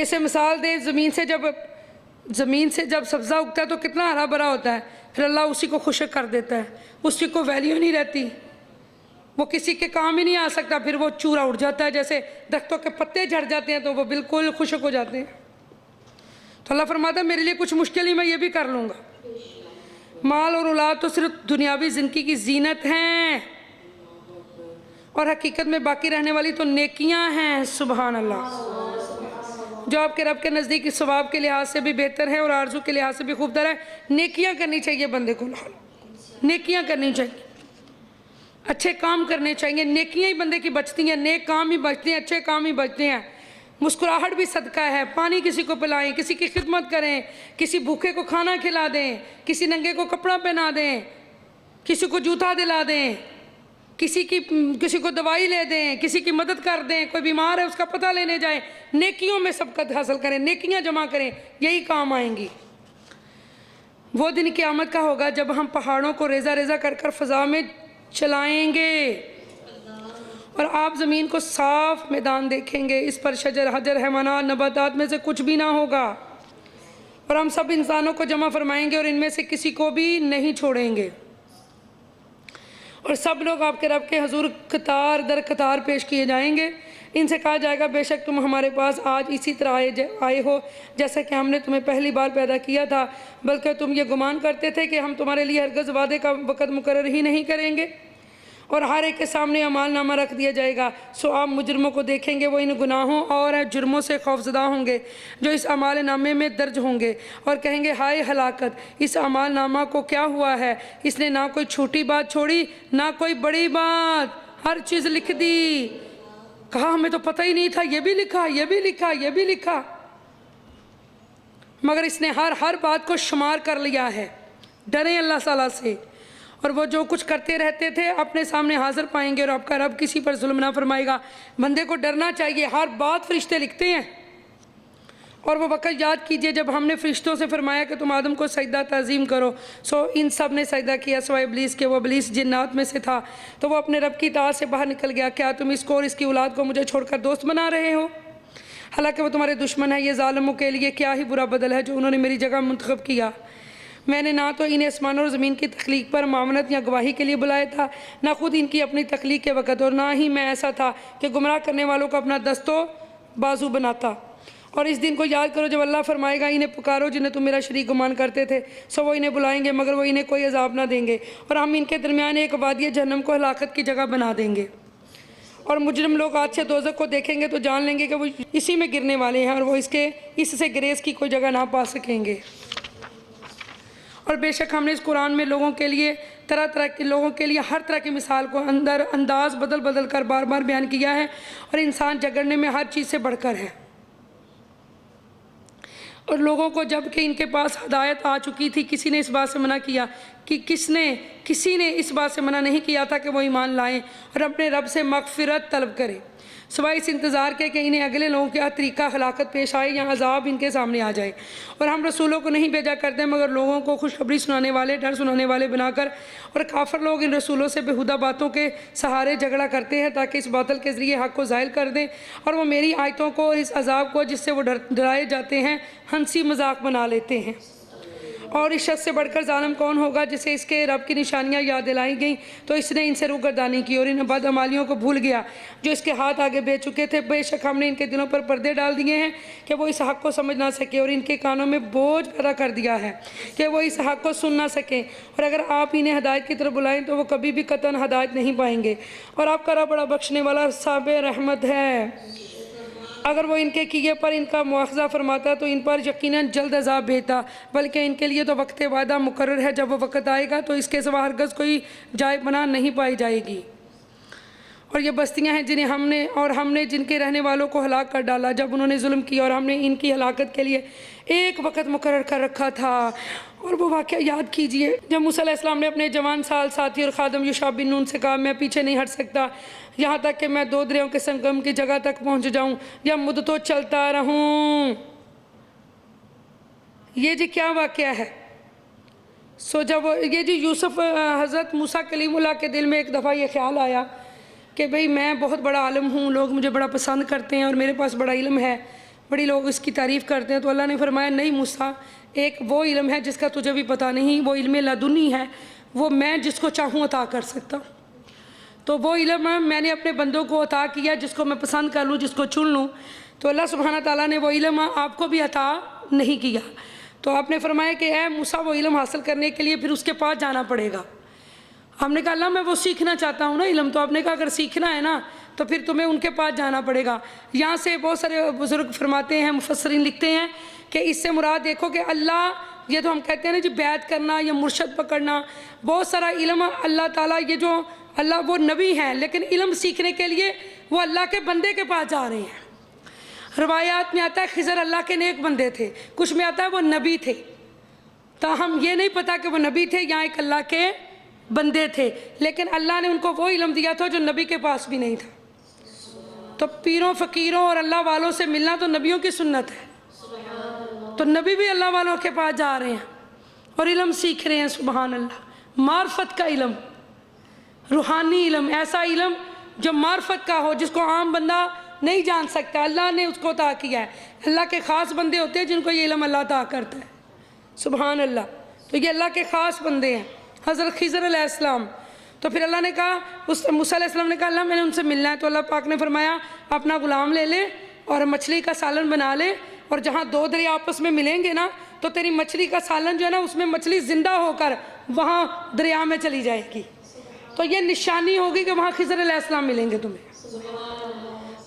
اسے مثال دیں زمین سے جب سبزہ اگتا ہے تو کتنا ہرا بھرا ہوتا ہے، پھر اللہ اسی کو خشک کر دیتا ہے، اس کی کوئی ویلیو نہیں رہتی، وہ کسی کے کام ہی نہیں آ سکتا، پھر وہ چورا اڑ جاتا ہے، جیسے درختوں کے پتے جھڑ جاتے ہیں تو وہ بالکل خشک ہو جاتے ہیں۔ تو اللہ فرماتا ہے میرے لیے کچھ مشکل ہی میں یہ بھی کر لوں گا۔ مال اور اولاد تو صرف دنیاوی زندگی کی زینت ہیں، اور حقیقت میں باقی رہنے والی تو نیکیاں ہیں۔ سبحان اللہ، جو آپ کے رب کے نزدیک ثواب کے لحاظ سے بھی بہتر ہے اور آرزو کے لحاظ سے بھی خوب تر ہے۔ نیکیاں کرنی چاہیے بندے کو، نیکیاں کرنی چاہیے، اچھے کام کرنے چاہیے، نیکیاں ہی بندے کی بچتی ہیں، نیک کام ہی بچتے ہیں، اچھے کام ہی بچتے ہیں۔ مسکراہٹ بھی صدقہ ہے، پانی کسی کو پلائیں، کسی کی خدمت کریں، کسی بھوکے کو کھانا کھلا دیں، کسی ننگے کو کپڑا پہنا دیں، کسی کو جوتا دلا دیں، کسی کو دوائی لے دیں، کسی کی مدد کر دیں، کوئی بیمار ہے اس کا پتہ لینے جائیں، نیکیوں میں سبقت حاصل کریں، نیکیاں جمع کریں، یہی کام آئیں گی۔ وہ دن قیامت کا ہوگا جب ہم پہاڑوں کو ریزہ ریزہ کر کر فضا میں چلائیں گے اور آپ زمین کو صاف میدان دیکھیں گے، اس پر شجر حجر حیوانات نباتات میں سے کچھ بھی نہ ہوگا، اور ہم سب انسانوں کو جمع فرمائیں گے اور ان میں سے کسی کو بھی نہیں چھوڑیں گے، اور سب لوگ آپ کے رب کے حضور قطار در قطار پیش کیے جائیں گے۔ ان سے کہا جائے گا بے شک تم ہمارے پاس آج اسی طرح آئے ہو جیسا کہ ہم نے تمہیں پہلی بار پیدا کیا تھا، بلکہ تم یہ گمان کرتے تھے کہ ہم تمہارے لیے ہرگز وعدے کا وقت مقرر ہی نہیں کریں گے، اور ہر ایک کے سامنے اعمال نامہ رکھ دیا جائے گا۔ سو آپ مجرموں کو دیکھیں گے، وہ ان گناہوں اور جرموں سے خوفزدہ ہوں گے جو اس اعمال نامے میں درج ہوں گے، اور کہیں گے ہائے ہلاکت، اس اعمال نامہ کو کیا ہوا ہے، اس نے نہ کوئی چھوٹی بات چھوڑی نہ کوئی بڑی بات، ہر چیز لکھ دی۔ کہا ہمیں تو پتہ ہی نہیں تھا، یہ بھی لکھا، یہ بھی لکھا، یہ بھی لکھا، مگر اس نے ہر بات کو شمار کر لیا ہے۔ ڈریں اللہ تعالیٰ سے، اور وہ جو کچھ کرتے رہتے تھے اپنے سامنے حاضر پائیں گے، اور آپ کا رب کسی پر ظلم نہ فرمائے گا۔ بندے کو ڈرنا چاہیے، ہر بات فرشتے لکھتے ہیں۔ اور وہ وقت یاد کیجئے جب ہم نے فرشتوں سے فرمایا کہ تم آدم کو سجدہ تعظیم کرو، سو ان سب نے سجدہ کیا سوائے ابلیس کے، وہ ابلیس جنات میں سے تھا، تو وہ اپنے رب کی اطاعت سے باہر نکل گیا۔ کیا تم اس کو اور اس کی اولاد کو مجھے چھوڑ کر دوست بنا رہے ہو؟ حالانکہ وہ تمہارے دشمن ہے۔ یہ ظالموں کے لیے کیا ہی برا بدل ہے جو انہوں نے میری جگہ منتخب کیا۔ میں نے نہ تو انہیں آسمانوں اور زمین کی تخلیق پر معاونت یا گواہی کے لیے بلایا تھا، نہ خود ان کی اپنی تخلیق کے وقت، اور نہ ہی میں ایسا تھا کہ گمراہ کرنے والوں کو اپنا دست و بازو بناتا۔ اور اس دن کو یاد کرو جب اللہ فرمائے گا انہیں پکارو جنہیں تم میرا شریک گمان کرتے تھے، سو وہ انہیں بلائیں گے مگر وہ انہیں کوئی عذاب نہ دیں گے، اور ہم ان کے درمیان ایک وادی جہنم کو ہلاکت کی جگہ بنا دیں گے، اور مجرم لوگ آج سے دوزخ کو دیکھیں گے تو جان لیں گے کہ وہ اسی میں گرنے والے ہیں، اور وہ اس سے گریز کی کوئی جگہ نہ پا سکیں گے۔ اور بے شک ہم نے اس قرآن میں لوگوں کے لیے ہر طرح کی مثال کو انداز بدل بدل کر بار بار بیان کیا ہے، اور انسان جگڑنے میں ہر چیز سے بڑھ کر ہے۔ اور لوگوں کو جب کہ ان کے پاس ہدایت آ چکی تھی، کسی نے اس بات سے منع کیا کہ کسی نے اس بات سے منع نہیں کیا تھا کہ وہ ایمان لائیں اور اپنے رب سے مغفرت طلب کریں، سوائے اس انتظار کے کہ انہیں اگلے لوگوں کا طریقہ ہلاکت پیش آئے یا عذاب ان کے سامنے آ جائے۔ اور ہم رسولوں کو نہیں بھیجا کرتے مگر لوگوں کو خوشخبری سنانے والے، ڈر سنانے والے بنا کر، اور کافر لوگ ان رسولوں سے بےہودہ باتوں کے سہارے جھگڑا کرتے ہیں تاکہ اس باطل کے ذریعے حق کو ظاہر کر دیں، اور وہ میری آیتوں کو اور اس عذاب کو جس سے وہ ڈرائے جاتے ہیں ہنسی مذاق بنا لیتے ہیں۔ اور اس شخص سے بڑھ کر ظالم کون ہوگا جسے اس کے رب کی نشانیاں یاد دلائی گئیں تو اس نے ان سے روگردانی کی اور ان بدعمالیوں کو بھول گیا جو اس کے ہاتھ آگے بھیج چکے تھے۔ بے شک ہم نے ان کے دلوں پر پردے ڈال دیے ہیں کہ وہ اس حق کو سمجھ نہ سکے، اور ان کے کانوں میں بوجھ پیدا کر دیا ہے کہ وہ اس حق کو سن نہ سکیں، اور اگر آپ انہیں ہدایت کی طرف بلائیں تو وہ کبھی بھی قطعاً ہدایت نہیں پائیں گے، اور آپ کا رب بڑا بخشنے والا صاحب رحمت ہے۔ اگر وہ ان کے کیے پر ان کا مواخذہ فرماتا تو ان پر یقیناً جلد عذاب بھیجتا، بلکہ ان کے لیے تو وقت وعدہ مقرر ہے، جب وہ وقت آئے گا تو اس کے سوا ہرگز کوئی جائے پناہ نہیں پائی جائے گی۔ اور یہ بستیاں ہیں جنہیں ہم نے جن کے رہنے والوں کو ہلاک کر ڈالا جب انہوں نے ظلم کیا، اور ہم نے ان کی ہلاکت کے لیے ایک وقت مقرر کر رکھا تھا۔ اور وہ واقعہ یاد کیجئے جب موسیٰ علیہ السلام نے اپنے جوان سال ساتھی اور خادم یوشع بن نون سے کہا میں پیچھے نہیں ہٹ سکتا یہاں تک کہ میں 2 دریاؤں کے سنگم کی جگہ تک پہنچ جاؤں یا مدتوں چلتا رہوں۔ یہ جی کیا واقعہ ہے؟ جب یہ جی حضرت موسیٰ کلیم اللہ کے دل میں ایک دفعہ یہ خیال آیا کہ بھئی میں بہت بڑا عالم ہوں، لوگ مجھے بڑا پسند کرتے ہیں اور میرے پاس بڑا علم ہے، بڑی لوگ اس کی تعریف کرتے ہیں، تو اللہ نے فرمایا نہیں موسیٰ، ایک وہ علم ہے جس کا تجھے بھی پتہ نہیں، وہ علم لدنی ہے، وہ میں جس کو چاہوں عطا کر سکتا ہوں۔ تو وہ علم میں نے اپنے بندوں کو عطا کیا جس کو میں پسند کر لوں، جس کو چن لوں۔ تو اللہ سبحانہ تعالیٰ نے وہ علم آپ کو بھی عطا نہیں کیا۔ تو آپ نے فرمایا کہ اے موسیٰ، وہ علم حاصل کرنے کے لیے پھر اس کے پاس جانا پڑے گا۔ ہم نے کہا اللہ میں وہ سیکھنا چاہتا ہوں نا علم، تو آپ نے کہا اگر سیکھنا ہے نا تو پھر تمہیں ان کے پاس جانا پڑے گا۔ یہاں سے بہت سارے بزرگ فرماتے ہیں، مفسرین لکھتے ہیں کہ اس سے مراد دیکھو کہ اللہ، یہ تو ہم کہتے ہیں نا جی بیعت کرنا یا مرشد پکڑنا، بہت سارا علم اللہ تعالیٰ، یہ جو اللہ وہ نبی ہیں لیکن علم سیکھنے کے لیے وہ اللہ کے بندے کے پاس جا رہے ہیں۔ روایات میں آتا ہے خضر اللہ کے نیک بندے تھے، کچھ میں آتا ہے وہ نبی تھے، تاہم یہ نہیں پتا کہ وہ نبی تھے یا ایک اللہ کے بندے تھے، لیکن اللہ نے ان کو وہ علم دیا تھا جو نبی کے پاس بھی نہیں تھا۔ تو پیروں فقیروں اور اللہ والوں سے ملنا تو نبیوں کی سنت ہے، تو نبی بھی اللہ والوں کے پاس جا رہے ہیں اور علم سیکھ رہے ہیں۔ سبحان اللہ، معرفت کا علم، روحانی علم، ایسا علم جو معرفت کا ہو، جس کو عام بندہ نہیں جان سکتا، اللہ نے اس کو عطا کیا ہے۔ اللہ کے خاص بندے ہوتے ہیں جن کو یہ علم اللہ عطا کرتا ہے۔ سبحان اللہ، تو یہ اللہ کے خاص بندے ہیں، حضرت خضر علیہ السلام۔ تو پھر اللہ نے کہا، موسیٰ علیہ السلام نے کہا اللہ میں نے ان سے ملنا ہے، تو اللہ پاک نے فرمایا اپنا غلام لے لے اور مچھلی کا سالن بنا لے، اور جہاں دو دریا آپس میں ملیں گے نا تو تیری مچھلی کا سالن جو ہے نا اس میں مچھلی زندہ ہو کر وہاں دریا میں چلی جائے گی۔ تو یہ نشانی ہوگی کہ وہاں خضر علیہ السلام ملیں گے تمہیں۔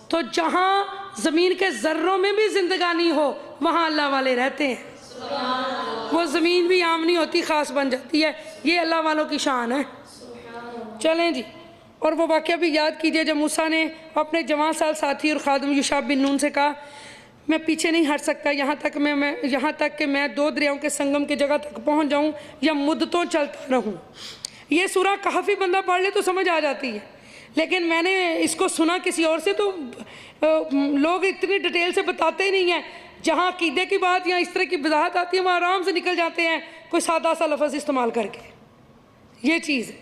تو جہاں زمین کے ذروں میں بھی زندگانی ہو وہاں اللہ والے رہتے ہیں، وہ زمین بھی عام نہیں ہوتی، خاص بن جاتی ہے۔ یہ اللہ والوں کی شان ہے۔ چلیں جی، اور وہ واقعہ بھی یاد کیجئے جب موسیٰ نے اپنے جوان سال ساتھی اور خادم یوشع بن نون سے کہا میں پیچھے نہیں ہٹ سکتا یہاں تک کہ میں دو دریاؤں کے سنگم کی جگہ تک پہنچ جاؤں یا مدتوں چلتا رہوں۔ یہ سورہ کہفی بندہ پڑھ لے تو سمجھ آ جاتی ہے، لیکن میں نے اس کو سنا کسی اور سے تو لوگ اتنی ڈیٹیل سے بتاتے ہی نہیں ہیں۔ جہاں عقیدے کی بات یا اس طرح کی وضاحت آتی ہے وہاں آرام سے نکل جاتے ہیں کوئی سادہ سا لفظ استعمال کر کے۔ یہ چیز ہے،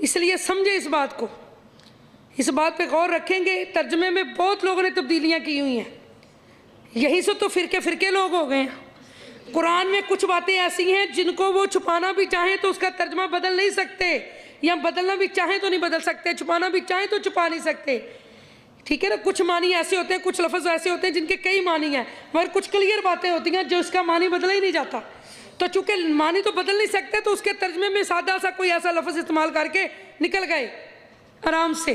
اس لیے سمجھے اس بات کو، اس بات پہ غور رکھیں گے۔ ترجمے میں بہت لوگوں نے تبدیلیاں کی ہوئی ہیں، یہی سے تو فرقے لوگ ہو گئے ہیں۔ قرآن میں کچھ باتیں ایسی ہیں جن کو وہ چھپانا بھی چاہیں تو اس کا ترجمہ بدل نہیں سکتے، یا بدلنا بھی چاہیں تو نہیں بدل سکتے، چھپانا بھی چاہیں تو چھپا نہیں سکتے، ٹھیک ہے نا۔ کچھ معنی ایسے ہوتے ہیں، کچھ لفظ ایسے ہوتے ہیں جن کے کئی معنی ہیں، مگر کچھ کلیئر باتیں ہوتی ہیں جو اس کا معنی بدلا ہی نہیں جاتا۔ تو چونکہ معنی تو بدل نہیں سکتے تو اس کے ترجمے میں سادہ سا کوئی ایسا لفظ استعمال کر کے نکل گئے آرام سے،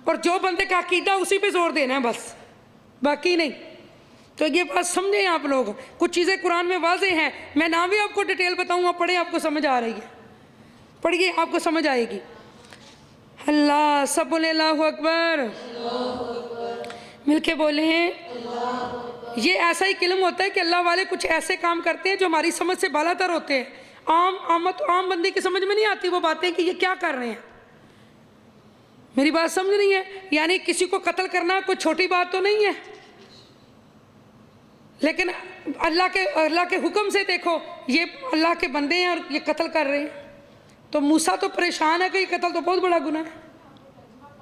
اور جو بندے کا عقیدہ اسی پہ زور دینا ہے بس، باقی نہیں۔ تو یہ بات سمجھیں آپ لوگ، کچھ چیزیں قرآن میں واضح ہیں، میں نہ بھی آپ کو ڈیٹیل بتاؤں، آپ پڑھیں، آپ کو سمجھ آ رہی ہے، پڑھیے آپ کو سمجھ آئے گی۔ اللہ، سب بولے اللہ اکبر، مل کے بولے ہیں۔ یہ ایسا ہی علم ہوتا ہے کہ اللہ والے کچھ ایسے کام کرتے ہیں جو ہماری سمجھ سے بالا تر ہوتے ہیں، عام بندے کی سمجھ میں نہیں آتی وہ باتیں کہ یہ کیا کر رہے ہیں۔ میری بات سمجھ نہیں ہے؟ یعنی کسی کو قتل کرنا کوئی چھوٹی بات تو نہیں ہے، لیکن اللہ کے حکم سے دیکھو یہ اللہ کے بندے ہیں اور یہ قتل کر رہے ہیں، تو موسیٰ تو پریشان ہے کہ یہ قتل تو بہت بڑا گناہ ہے۔